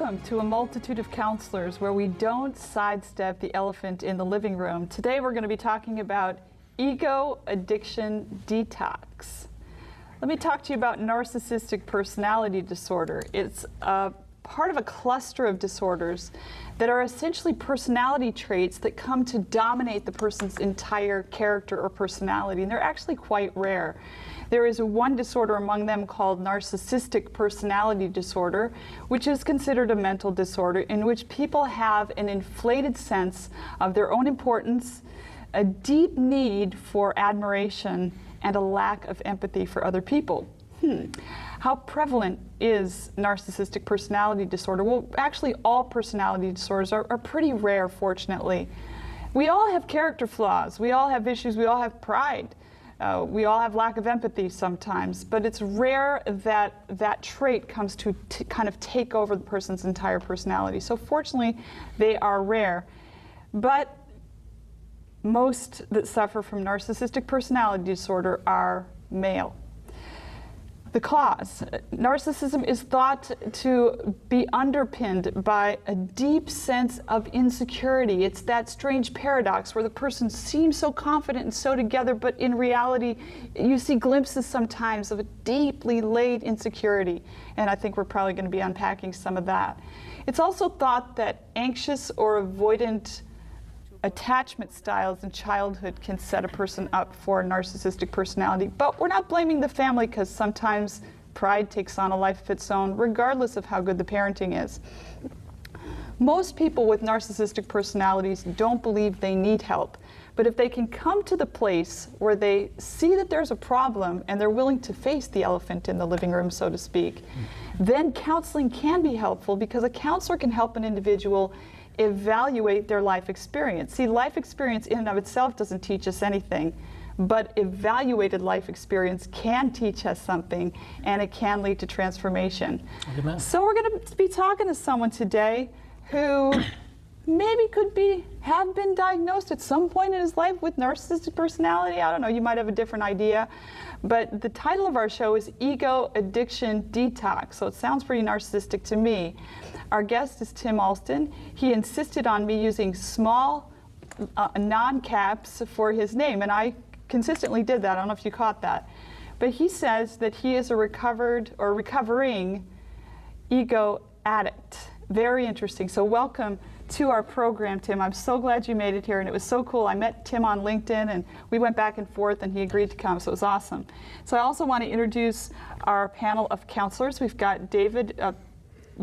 Welcome to a multitude of counselors where we don't sidestep the elephant in the living room. Today we're going to be talking about ego addiction detox. Let me talk to you about narcissistic personality disorder. It's a part of a cluster of disorders that are essentially personality traits that come to dominate the person's entire character or personality, and they're actually quite rare. There is one disorder among them called narcissistic personality disorder, which is considered a mental disorder in which people have an inflated sense of their own importance, a deep need for admiration, and a lack of empathy for other people. How prevalent is narcissistic personality disorder? Well, actually all personality disorders are pretty rare, fortunately. We all have character flaws, we all have issues, we all have pride. We all have lack of empathy sometimes, but it's rare that that trait comes to kind of take over the person's entire personality. So fortunately, they are rare. But most that suffer from narcissistic personality disorder are male. The cause. Narcissism is thought to be underpinned by a deep sense of insecurity. It's that strange paradox where the person seems so confident and so together, but in reality, you see glimpses sometimes of a deeply laid insecurity. And I think we're probably going to be unpacking some of that. It's also thought that anxious or avoidant attachment styles in childhood can set a person up for a narcissistic personality. But we're not blaming the family, because sometimes pride takes on a life of its own, regardless of how good the parenting is. Most people with narcissistic personalities don't believe they need help. But if they can come to the place where they see that there's a problem and they're willing to face the elephant in the living room, so to speak, then counseling can be helpful, because a counselor can help an individual evaluate their life experience. See, life experience in and of itself doesn't teach us anything, but evaluated life experience can teach us something, and it can lead to transformation. Amen. So we're going to be talking to someone today who maybe have been diagnosed at some point in his life with narcissistic personality. I don't know, you might have a different idea. But the title of our show is Ego Addiction Detox, so it sounds pretty narcissistic to me. Our guest is Tim Allston. He insisted on me using small non-caps for his name, and I consistently did that. I don't know if you caught that. But he says that he is a recovering ego addict. Very interesting. So welcome to our program, Tim. I'm so glad you made it here, and it was so cool. I met Tim on LinkedIn, and we went back and forth, and he agreed to come, so it was awesome. So I also want to introduce our panel of counselors. We've got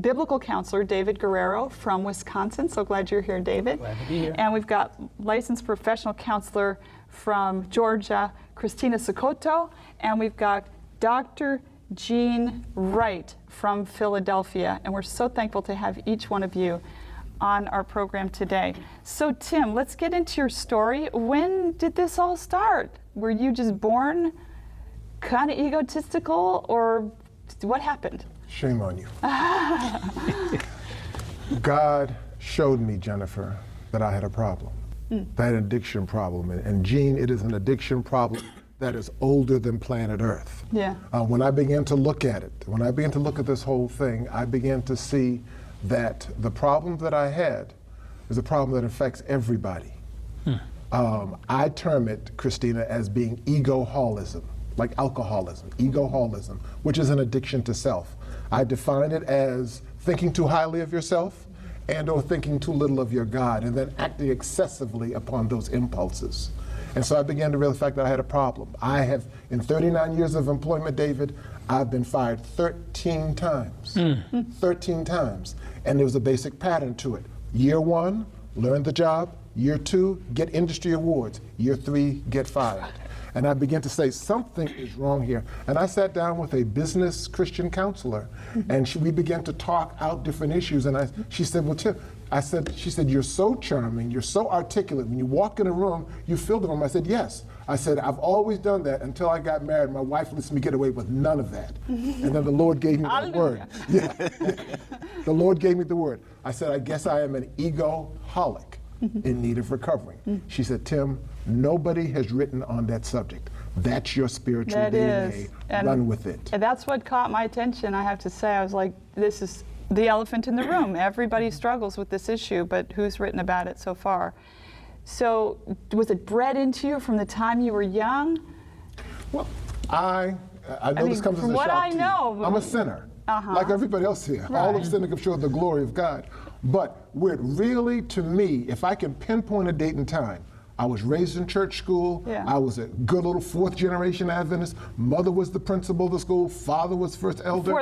biblical counselor David Guerrero from Wisconsin. So glad you're here, David. Glad to be here. And we've got licensed professional counselor from Georgia, Christina Cecotto, and we've got Dr. Jean Wright from Philadelphia. And we're so thankful to have each one of you on our program today. So Tim, let's get into your story. When did this all start? Were you just born kind of egotistical, or what happened? Shame on you. God showed me, Jennifer, that I had a problem. That an addiction problem. And Jean, it is an addiction problem that is older than planet Earth. Yeah. When I began to look at it, when I began to look at this whole thing, I began to see that the problem that I had is a problem that affects everybody. I term it, Christina, as being egoholism, like alcoholism, egoholism, which is an addiction to self. I define it as thinking too highly of yourself and or thinking too little of your God, and then acting excessively upon those impulses. And so I began to realize the fact that I had a problem. I have, in 39 years of employment, David, I've been fired 13 times. 13 times. And there was a basic pattern to it. Year 1, learn the job. Year 2, get industry awards. Year 3, get fired. And I began to say, something is wrong here. And I sat down with a business Christian counselor, and we began to talk out different issues. And she said, well, Tim, she said, you're so charming, you're so articulate. When you walk in a room, you fill the room. I said, yes. I said, I've always done that until I got married. My wife lets me get away with none of that. And then the Lord gave me the word. Yeah. The Lord gave me the word. I said, I guess I am an egoholic in need of recovering. She said, Tim, nobody has written on that subject. That's your spiritual DNA. Run with it. And that's what caught my attention, I have to say. I was like, this is the elephant in the room. Everybody struggles with this issue, but who's written about it so far? So was it bred into you from the time you were young? Well, I know this comes as a from shock what I to you. know, I'm a sinner, Uh-huh. like everybody else here. Right. All of sin have showed the glory of God. But where it really, to me, if I can pinpoint a date and time, I was raised in church school. Yeah. I was a good little fourth generation Adventist. Mother was the principal of the school. Father was first elder.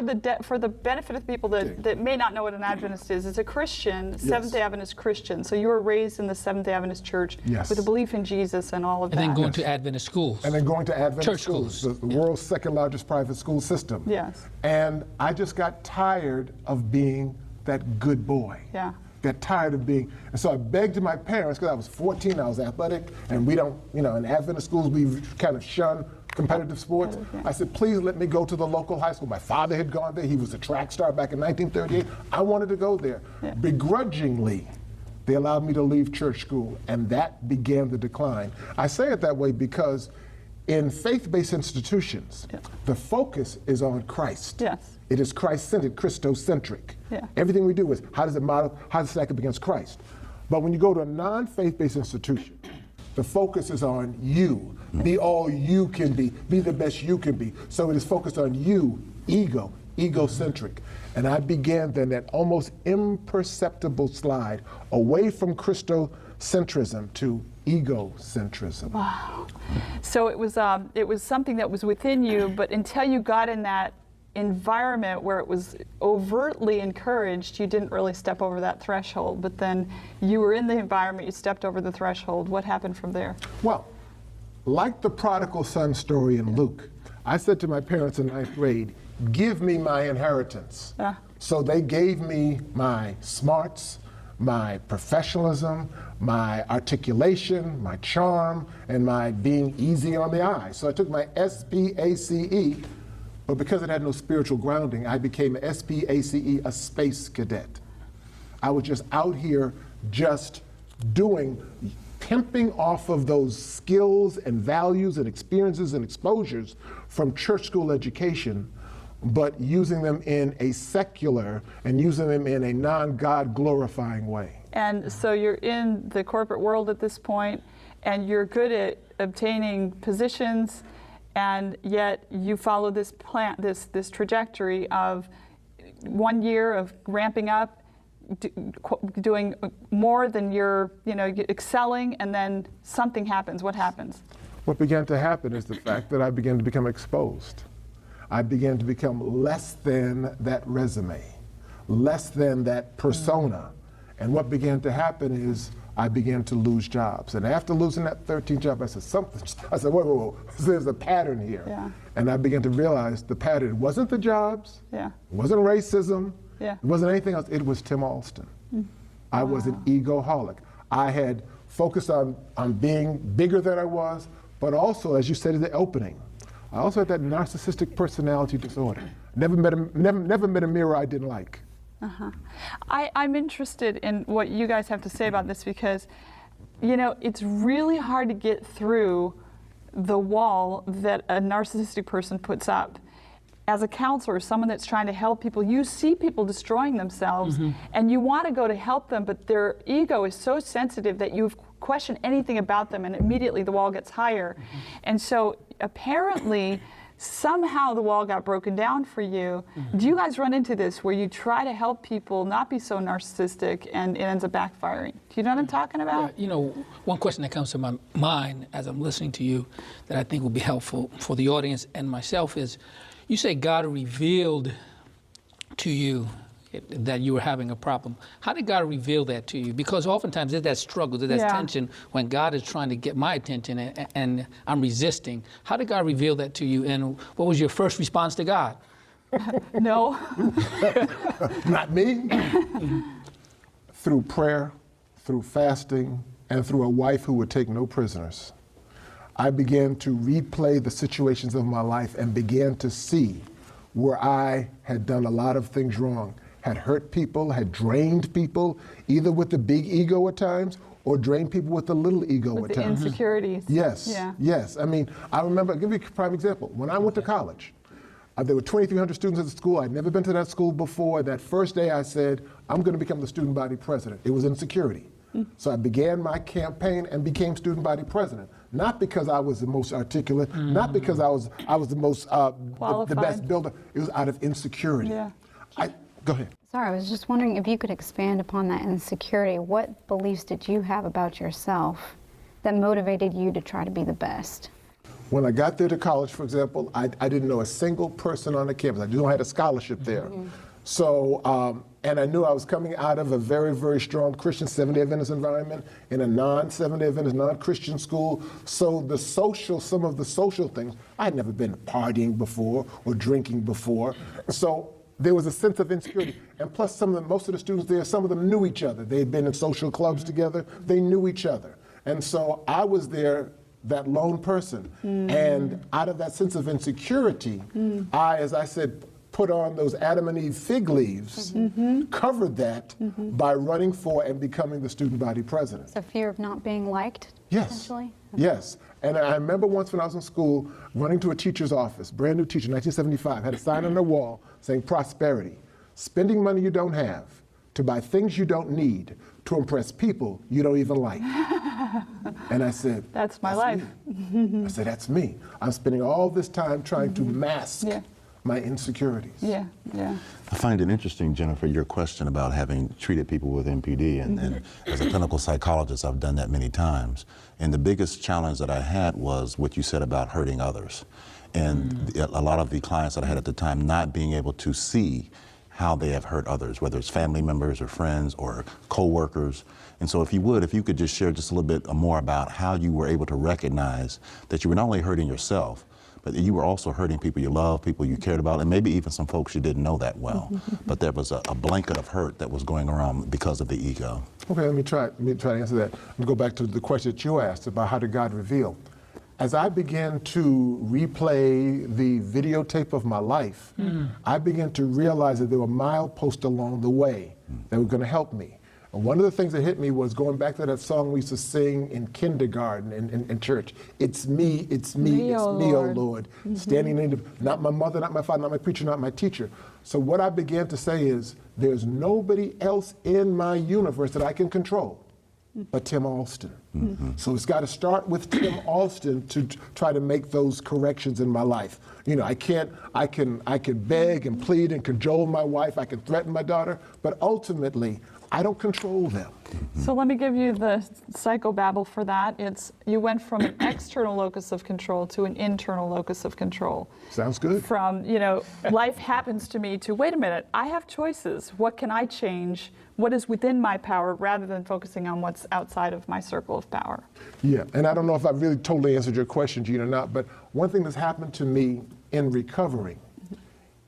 For the benefit of people that may not know what an Adventist is, it's a Christian, Seventh-day Adventist Christian. So you were raised in the Seventh-day Adventist Church with a belief in Jesus and all of that. And then going to Adventist schools. And then going to Adventist Church schools, schools. the world's second largest private school system. Yes. And I just got tired of being that good boy. Yeah. Got tired of being, and so I begged my parents, because I was 14, I was athletic, and we don't, in Adventist schools, we kind of shun competitive sports. I said, please let me go to the local high school. My father had gone there. He was a track star back in 1938. I wanted to go there. Yeah. Begrudgingly, they allowed me to leave church school, and that began the decline. I say it that way because in faith-based institutions, the focus is on Christ. Yes. It is Christ-centered, Christocentric. Yeah. Everything we do is, how does it stack up against Christ? But when you go to a non-faith-based institution, the focus is on you. Be all you can be the best you can be. So it is focused on you, egocentric. And I began then that almost imperceptible slide away from Christocentrism to egocentrism. Wow. So it was something that was within you, but until you got in that environment where it was overtly encouraged, you didn't really step over that threshold. But then you were in the environment, you stepped over the threshold. What happened from there? Well, like the prodigal son story in Luke, I said to my parents in 9th grade, give me my inheritance. So they gave me my smarts, my professionalism, my articulation, my charm, and my being easy on the eye. So I took my SPACE, but because it had no spiritual grounding, I became a SPACE, a space cadet. I was just out here just pimping off of those skills and values and experiences and exposures from church school education, but using them in a secular and using them in a non-God glorifying way. And so you're in the corporate world at this point, and you're good at obtaining positions, and yet you follow this this trajectory of 1 year of ramping up, doing more than you're excelling, and then something happens. What happens? What began to happen is the fact that I began to become exposed. I began to become less than that resume, less than that persona. And what began to happen is I began to lose jobs. And after losing that 13th job, I said, whoa, there's a pattern here. Yeah. And I began to realize the pattern wasn't the jobs, it wasn't racism, it wasn't anything else, it was Tim Allston. I was an egoholic. I had focused on being bigger than I was, but also, as you said in the opening, I also had that narcissistic personality disorder. Never met a mirror I didn't like. I'm interested in what you guys have to say about this because, it's really hard to get through the wall that a narcissistic person puts up. As a counselor, someone that's trying to help people, you see people destroying themselves and you want to go to help them, but their ego is so sensitive that you question anything about them and immediately the wall gets higher. And so apparently, somehow the wall got broken down for you. Do you guys run into this where you try to help people not be so narcissistic and it ends up backfiring? Do you know what I'm talking about? Yeah, one question that comes to my mind as I'm listening to you that I think will be helpful for the audience and myself is, you say God revealed to you that you were having a problem. How did God reveal that to you? Because oftentimes there's that struggle, there's that tension when God is trying to get my attention and I'm resisting. How did God reveal that to you, and what was your first response to God? No. Not me. Through prayer, through fasting, and through a wife who would take no prisoners, I began to replay the situations of my life and began to see where I had done a lot of things wrong, had hurt people, had drained people, either with the big ego at times or drained people with the little ego with at the times. Insecurities. Yes, yes. I mean, I remember, I'll give you a prime example. When I went to college, There were 2,300 students at the school. I'd never been to that school before. That first day I said, I'm going to become the student body president. It was insecurity. So I began my campaign and became student body president. Not because I was the most articulate, not because I was the most, the best builder. It was out of insecurity. Yeah. Go ahead. Sorry, I was just wondering if you could expand upon that insecurity. What beliefs did you have about yourself that motivated you to try to be the best? When I got there to college, for example, I didn't know a single person on the campus. I just had a scholarship there. So, and I knew I was coming out of a very, very strong Christian Seventh-day Adventist environment in a non-Seventh-day Adventist, non-Christian school. So some of the social things, I had never been partying before or drinking before. So there was a sense of insecurity. And plus most of the students there, some of them knew each other. They had been in social clubs together. They knew each other. And so I was there, that lone person. And out of that sense of insecurity, I, as I said, put on those Adam and Eve fig leaves, covered that by running for and becoming the student body president. So fear of not being liked, Yes. essentially? Yes. And I remember once when I was in school, running to a teacher's office, brand new teacher, 1975, had a sign on the wall saying prosperity, spending money you don't have, to buy things you don't need, to impress people you don't even like. And I said, That's my life. me. I said, that's me. I'm spending all this time trying to mask my insecurities. Yeah, yeah. I find it interesting, Jennifer, your question about having treated people with MPD, and as a clinical psychologist, I've done that many times. And the biggest challenge that I had was what you said about hurting others. And a lot of the clients that I had at the time not being able to see how they have hurt others, whether it's family members or friends or co-workers. And so if you could just share just a little bit more about how you were able to recognize that you were not only hurting yourself, but you were also hurting people you love, people you cared about, and maybe even some folks you didn't know that well. But there was a blanket of hurt that was going around because of the ego. Okay, let me try to answer that. Let me go back to the question that you asked about how did God reveal. As I began to replay the videotape of my life, I began to realize that there were mileposts along the way that were going to help me. And one of the things that hit me was going back to that song we used to sing in kindergarten in church. It's me, it's me, it's me, oh Lord. Standing in the, not my mother, not my father, not my preacher, not my teacher. So what I began to say is, there's nobody else in my universe that I can control but Tim Allston. So it's got to start with Tim Allston to try to make those corrections in my life. You know, I can beg and plead and cajole my wife, I can threaten my daughter, but ultimately, I don't control them. So let me give you the psychobabble for that. It's you went from an external locus of control to an internal locus of control. Sounds good. From, you know, life happens to me to, wait a minute, I have choices. What can I change? What is within my power rather than focusing on what's outside of my circle of power? Yeah, and I don't know if I really totally answered your question, Gene, or not, but one thing that's happened to me in recovering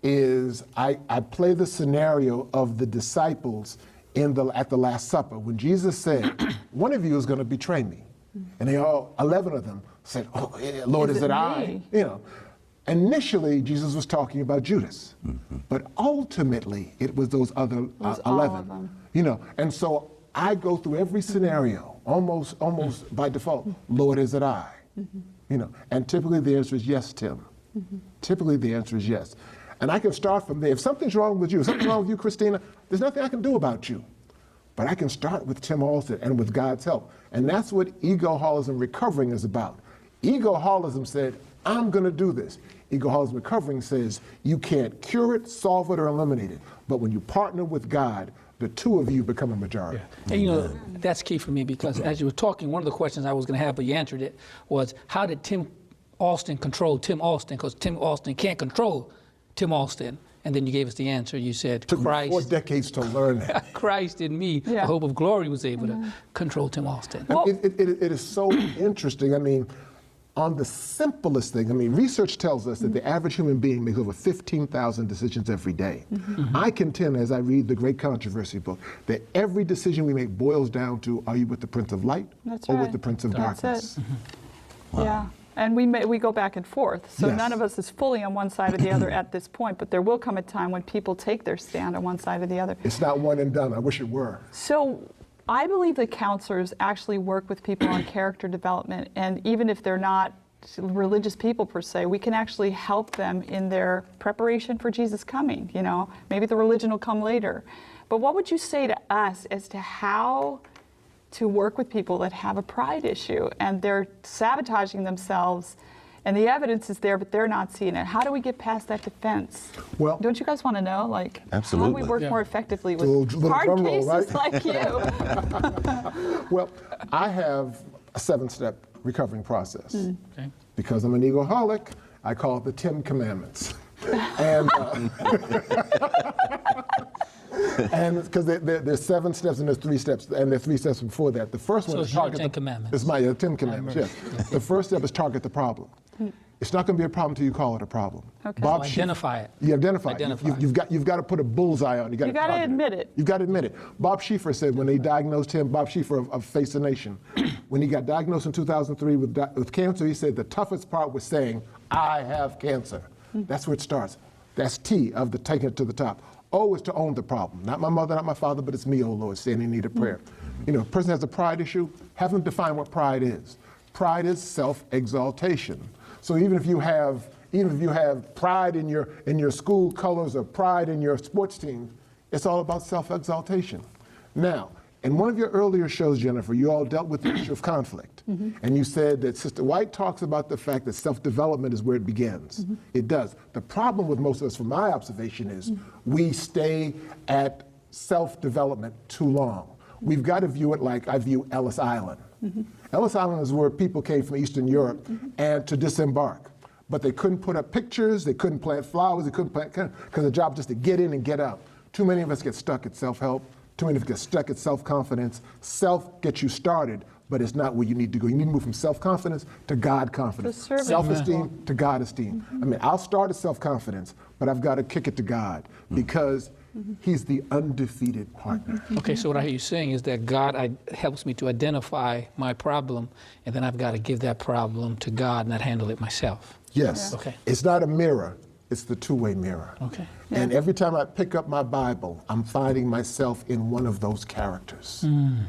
is I play the scenario of the disciples at the Last Supper, when Jesus said, one of you is going to betray me. And they all, 11 of them, said, oh, Lord, is it I? You know, initially, Jesus was talking about Judas. But ultimately, it was those other 11. You know, and so I go through every scenario, almost by default, Lord, is it I? You know, and typically the answer is yes, Tim. Typically the answer is yes. And I can start from there. If something's wrong with you, if something's wrong with you, Christina, there's nothing I can do about you. But I can start with Tim Allston and with God's help. And that's what egoholism recovering is about. Egoholism said, I'm going to do this. Egoholism recovering says, you can't cure it, solve it, or eliminate it. But when you partner with God, the two of you become a majority. And you know, that's key for me because as you were talking, one of the questions I was going to have, but you answered it, was how did Tim Allston control Tim Allston? Because Tim Allston can't control Tim Allston. And then you gave us the answer. You said, Took Christ. me 4 decades to learn that. Christ in me, the hope of glory, was able to control Tim Allston. Well, It is so interesting. I mean, on the simplest thing, I mean, research tells us that the average human being makes over 15,000 decisions every day. I contend, as I read the Great Controversy book, that every decision we make boils down to, are you with the Prince of Light or with the Prince of Darkness? Wow. Yeah. And we go back and forth. So Yes. none of us is fully on one side or the other at this point, but there will come a time when people take their stand on one side or the other. It's not one and done. I wish it were. So I believe that counselors actually work with people on character development, and even if they're not religious people per se. We can actually help them in their preparation for Jesus coming, you know. Maybe the religion will come later. But what would you say to us as to how to work with people that have a pride issue and they're sabotaging themselves and the evidence is there, but they're not seeing it? How do we get past that defense? Well, don't you guys want to know? Like, Absolutely. how do we work more effectively with Little hard drum roll, cases right? like you? Well, I have a 7-step recovering process. Okay. Because I'm an egoholic, I call it the 10 Commandments. And and because there's 7 steps and there's 3 steps, and there's 3 steps before that. The first one So is it's your target 10 the, Commandments. It's my 10 Commandments, yes. The first step is target the problem. It's not going to be a problem until you call it a problem. Okay. Bob So Schiff- identify it. You identify it. Identify You've got to put a bullseye on it. You got to target admit it. You've got to admit it. Bob Schieffer said when they diagnosed him, Bob Schieffer of Face the Nation, when he got diagnosed in 2003 with cancer, he said the toughest part was saying, I have cancer. That's where it starts. That's T of the taking it to the top. O is to own the problem. Not my mother, not my father, but it's me, oh Lord, saying in need of prayer. You know, a person has a pride issue, have them define what pride is. Pride is self-exaltation. So even if you have pride in your school colors or pride in your sports team, it's all about self-exaltation. Now, in one of your earlier shows, Jennifer, you all dealt with the issue of conflict. And you said that Sister Wright talks about the fact that self-development is where it begins. It does. The problem with most of us, from my observation, is we stay at self-development too long. We've got to view it like I view Ellis Island. Ellis Island is where people came from Eastern Europe and to disembark. But they couldn't put up pictures, they couldn't plant flowers, they couldn't plant, because the job was just to get in and get out. Too many of us get stuck at self-help. Too many of us get stuck at self-confidence. Self gets you started, but it's not where you need to go. You need to move from self-confidence to God-confidence. To serving Self-esteem to God-esteem. I mean, I'll start at self-confidence, but I've got to kick it to God because He's the undefeated partner. Okay, so what I hear you saying is that God helps me to identify my problem, and then I've got to give that problem to God and not handle it myself. Yes. Yeah. Okay. It's not a mirror. It's the two-way mirror. Okay. And every time I pick up my Bible, I'm finding myself in one of those characters.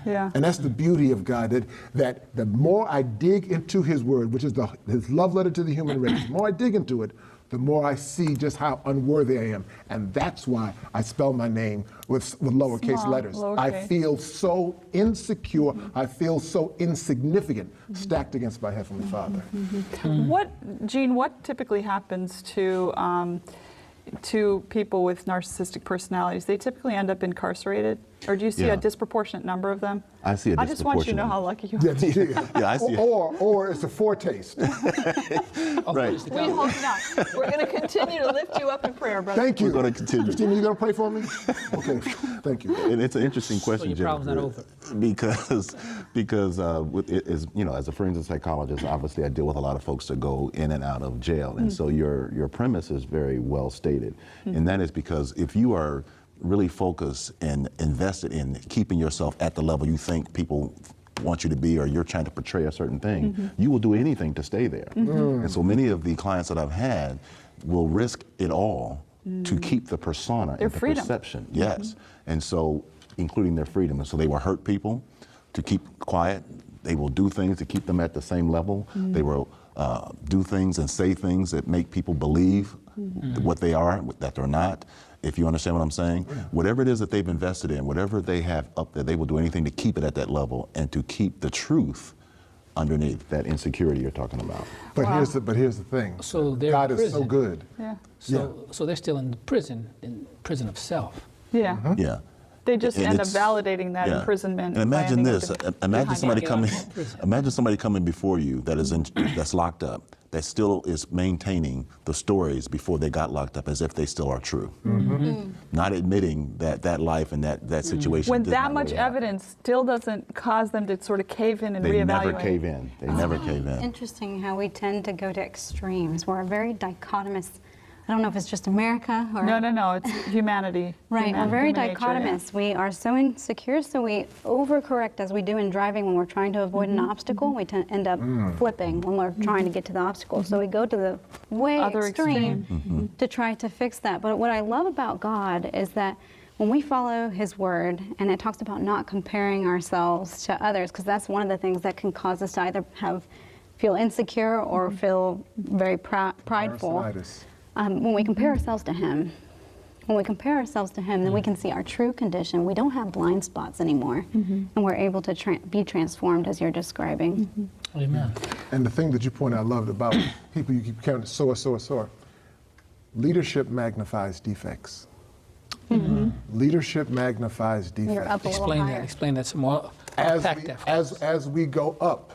Yeah. And that's the beauty of God, that the more I dig into His Word, which is His love letter to the human race, the more I dig into it, the more I see just how unworthy I am. And that's why I spell my name with lowercase Small, letters. lowercase. I feel so insecure, I feel so insignificant, stacked against my Heavenly Father. Gene, what typically happens to people with narcissistic personalities? They typically end up incarcerated, or do you see Yeah. a disproportionate number of them? I see a I just want you to know how lucky you are. Yeah, I see it. Or it's a foretaste. Right. We hope not. We're going to continue to lift you up in prayer, brother. Thank you. We're going to continue. Christina, you going to pray for me? Okay, thank you. And it's an interesting question, your problem's not Jennifer, because as a forensic psychologist, obviously I deal with a lot of folks that go in and out of jail, and so your premise is very well stated, and that is because if you are really focused and invested in keeping yourself at the level you think people want you to be, or you're trying to portray a certain thing, you will do anything to stay there. And so many of the clients that I've had will risk it all to keep the persona Their and the freedom. perception. Yes. And so, including their freedom. And so they will hurt people to keep quiet. They will do things to keep them at the same level. They will do things and say things that make people believe what they are, that they're not. If you understand what I'm saying, whatever it is that they've invested in, whatever they have up there, they will do anything to keep it at that level and to keep the truth underneath that insecurity you're talking about. But Wow. here's the thing. So they're God in is so prison. good. Yeah. So they're still in prison of self. Yeah. Yeah. They just And end up it's- validating that yeah. imprisonment. And by imagine ending up this. behind Imagine bars. somebody Get coming. out of prison. Imagine somebody coming before you that is that's locked up, that still is maintaining the stories before they got locked up as if they still are true. Not admitting that life and that situation. When did that not much really happen. evidence still doesn't cause them to sort of cave in and They reevaluate. never cave in. They never cave in. Interesting how we tend to go to extremes. We're a very dichotomous. I don't know if it's just America or No, it's humanity. right. We're very human nature, yeah. dichotomous. We are so insecure, so we overcorrect as we do in driving when we're trying to avoid an obstacle. We end up flipping when we're trying to get to the obstacle. So we go to the way Other extreme to try to fix that. But what I love about God is that when we follow His Word, and it talks about not comparing ourselves to others, because that's one of the things that can cause us to either feel insecure or feel very prideful. Narcissitis. When we compare ourselves to him, then we can see our true condition. We don't have blind spots anymore, and we're able to be transformed, as you're describing. Amen. And the thing that you point out, I loved about people, you keep counting soar. Leadership magnifies defects. Leadership magnifies defects. You're up a little higher. Explain that some more. As we go up,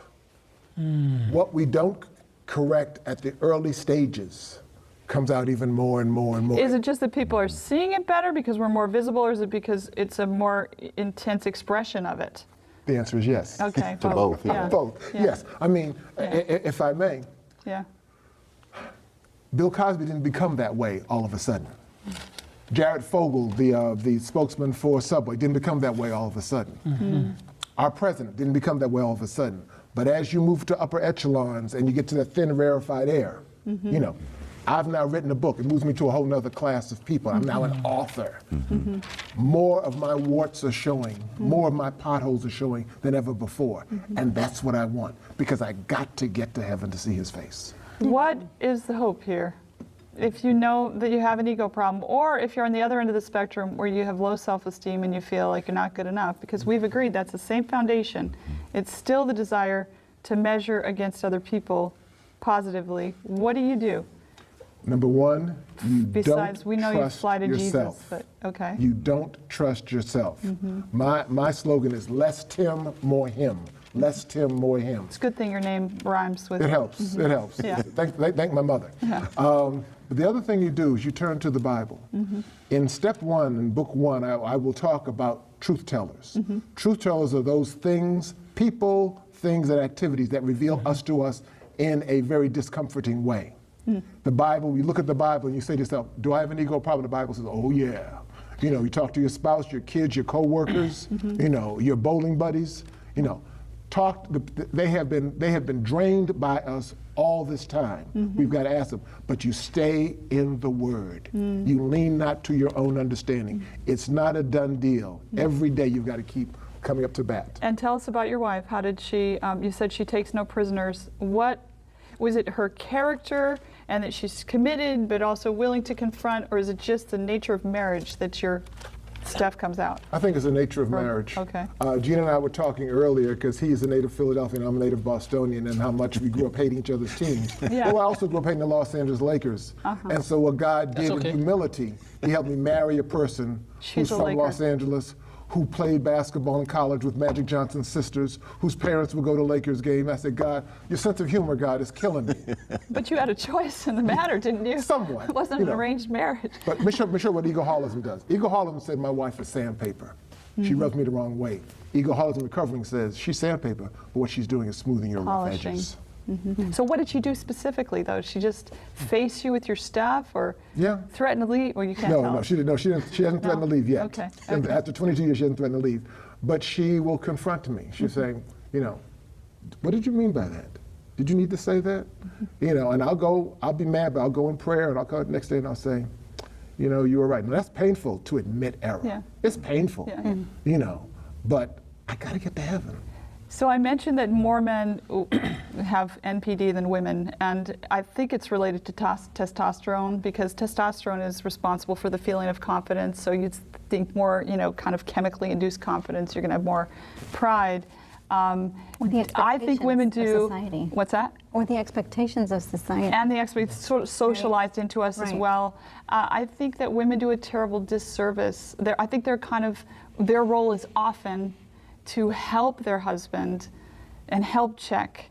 what we don't correct at the early stages comes out even more and more and more. Is it just that people are seeing it better because we're more visible, or is it because it's a more intense expression of it? The answer is yes. Okay. To both. Yeah. Both, Yeah. yes. I mean, if I may, Yeah. Bill Cosby didn't become that way all of a sudden. Jared Fogle, the spokesman for Subway, didn't become that way all of a sudden. Our president didn't become that way all of a sudden. But as you move to upper echelons and you get to that thin, rarefied air, you know, I've now written a book. It moves me to a whole nother class of people. I'm now an author. More of my warts are showing, more of my potholes are showing than ever before. And that's what I want, because I got to get to heaven to see his face. What is the hope here? If you know that you have an ego problem, or if you're on the other end of the spectrum where you have low self-esteem and you feel like you're not good enough, because we've agreed that's the same foundation. It's still the desire to measure against other people positively. What do you do? Number one, you Besides, don't we know you trust fly to yourself. Jesus, but okay. You don't trust yourself. My slogan is less Tim, more him. Less Tim, more him. It's a good thing your name rhymes with It helps. It helps. Yeah. Thank my mother. But the other thing you do is you turn to the Bible. In step one, in book one, I will talk about truth tellers. Truth tellers are those things, people, things, and activities that reveal us to us in a very discomforting way. The Bible, you look at the Bible and you say to yourself, do I have an ego problem? The Bible says, oh yeah. You know, you talk to your spouse, your kids, your co-workers, you know, your bowling buddies, you know. They have been drained by us all this time. We've got to ask them, but you stay in the Word. You lean not to your own understanding. It's not a done deal. Every day you've got to keep coming up to bat. And tell us about your wife. How did she, you said she takes no prisoners. What, was it her character and that she's committed but also willing to confront, or is it just the nature of marriage that your stuff comes out? I think it's the nature of marriage. Okay. Gina and I were talking earlier, because he is a native Philadelphian, I'm a native Bostonian, and how much we grew up hating each other's teams. Yeah. Well, I also grew up hating the Los Angeles Lakers. And so what God did in humility, he helped me marry a person who's from Los Angeles, who played basketball in college with Magic Johnson's sisters, whose parents would go to Lakers game. I said, God, your sense of humor, God, is killing me. But you had a choice in the matter, didn't you? Somewhat. It wasn't an arranged marriage. But Michelle, what egoholism does. Egoholism said my wife is sandpaper. She rubs me the wrong way. Egoholism recovering says she's sandpaper, but what she's doing is smoothing your rough Polishing. edges. So what did she do specifically, though? Did she just face you with your stuff, or threaten to leave? Or you can't tell? No, she didn't. No, she hasn't threatened to leave yet. Okay. And after 22 years, she hasn't threatened to leave. But she will confront me. She's saying, you know, what did you mean by that? Did you need to say that? You know, and I'll be mad, but I'll go in prayer, and I'll come the next day and I'll say, you know, you were right. Now that's painful to admit error. Yeah. It's painful, Yeah. you know, but I got to get to heaven. So I mentioned that more men have NPD than women, and I think it's related to testosterone, because testosterone is responsible for the feeling of confidence. So you'd think more, you know, kind of chemically induced confidence. You're going to have more pride. Or the I think women do. expectations of society. What's that? Or the expectations of society. And the expectations sort of socialized into us as Right. well. I think that women do a terrible disservice. I think they're kind of, their role is often to help their husband and help check,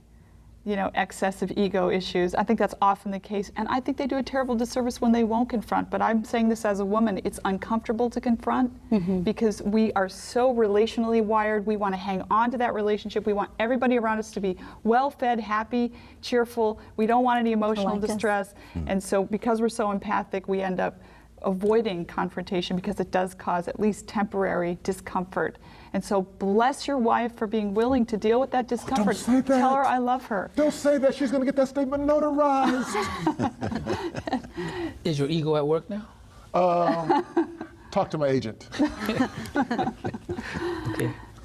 you know, excessive ego issues. I think that's often the case. And I think they do a terrible disservice when they won't confront. But I'm saying this as a woman, it's uncomfortable to confront because we are so relationally wired. We want to hang on to that relationship. We want everybody around us to be well-fed, happy, cheerful. We don't want any emotional Like us. distress. And so because we're so empathic, we end up avoiding confrontation because it does cause at least temporary discomfort. And so bless your wife for being willing to deal with that discomfort. Don't say that. Tell her I love her. Don't say that. She's going to get that statement notarized. Is your ego at work now? Talk to my agent. Okay.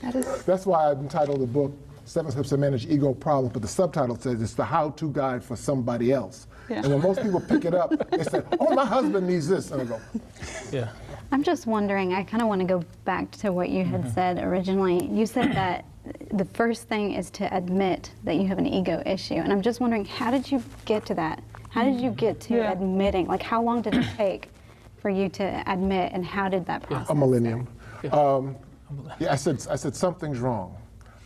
That is, That's why I've entitled the book, 7 Steps to Manage Ego Problems, but the subtitle says it's the how-to guide for somebody else. Yeah. And when most people pick it up, they say, oh, my husband needs this. And I go, Yeah. I'm just wondering, I kind of want to go back to what you had said originally. You said that the first thing is to admit that you have an ego issue. And I'm just wondering, how did you get to that? How did you get to Yeah. admitting? Like, how long did it take for you to admit, and how did that process? a millennium. Yeah. Yeah, I said something's wrong.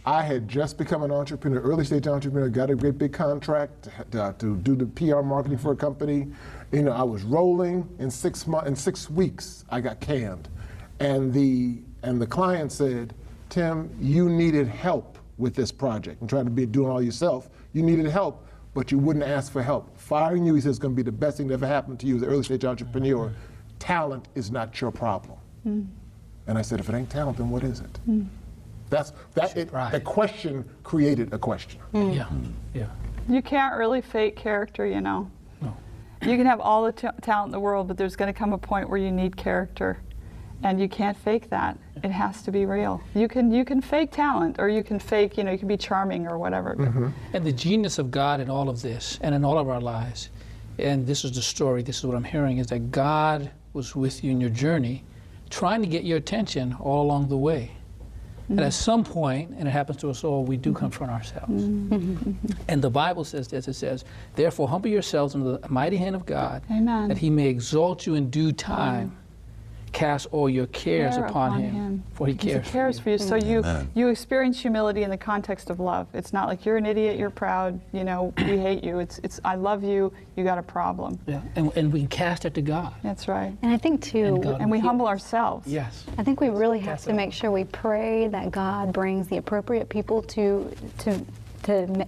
I had just become an entrepreneur, early stage entrepreneur, got a great big contract to do the PR marketing for a company. You know, I was rolling. In 6 weeks, I got canned, and the client said, Tim, you needed help with this project. I'm trying to be doing all yourself. You needed help, but you wouldn't ask for help. Firing you, he says, is going to be the best thing that ever happened to you as an early stage entrepreneur. Talent is not your problem. And I said, if it ain't talent, then what is it? Right. The question created a question. Yeah. Yeah. You can't really fake character, you know. No. You can have all the talent in the world, but there's going to come a point where you need character, and you can't fake that. It has to be real. You can fake talent, or you can fake, you know, you can be charming or whatever. And the genius of God in all of this and in all of our lives, and this is the story, this is what I'm hearing, is that God was with you in your journey, trying to get your attention all along the way. And at some point, and it happens to us all, we do confront ourselves. And the Bible says this, it says, therefore humble yourselves under the mighty hand of God, Amen. that he may exalt you in due time. Cast all your cares Care upon him, for he Because cares He cares for you. So Amen. you experience humility in the context of love. It's not like you're an idiot, you're proud, you know, we hate you. It's I love you, you got a problem. Yeah. And we can cast it to God. That's right. And I think too, And God And we will humble heal. ourselves. Yes. I think we really have Cast to it make sure we pray that God brings the appropriate people to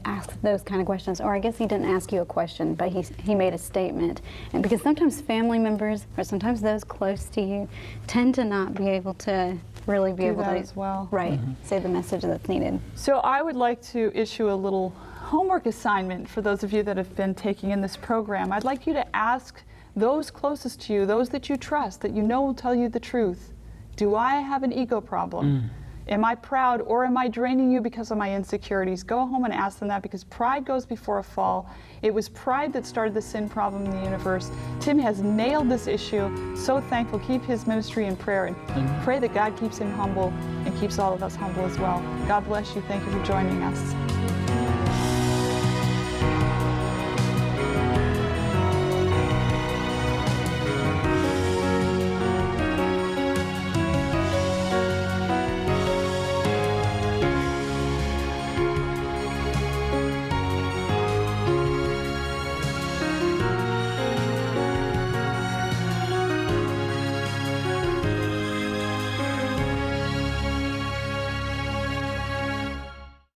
ask those kind of questions. Or I guess he didn't ask you a question, but he made a statement. And because sometimes family members or sometimes those close to you tend to not be able to really be Do able that to as well. right, say the message that's needed. So I would like to issue a little homework assignment for those of you that have been taking in this program. I'd like you to ask those closest to you, those that you trust, that you know will tell you the truth. Do I have an ego problem? Am I proud, or am I draining you because of my insecurities? Go home and ask them that, because pride goes before a fall. It was pride that started the sin problem in the universe. Tim has nailed this issue. So thankful. Keep his ministry in prayer, and pray that God keeps him humble and keeps all of us humble as well. God bless you. Thank you for joining us.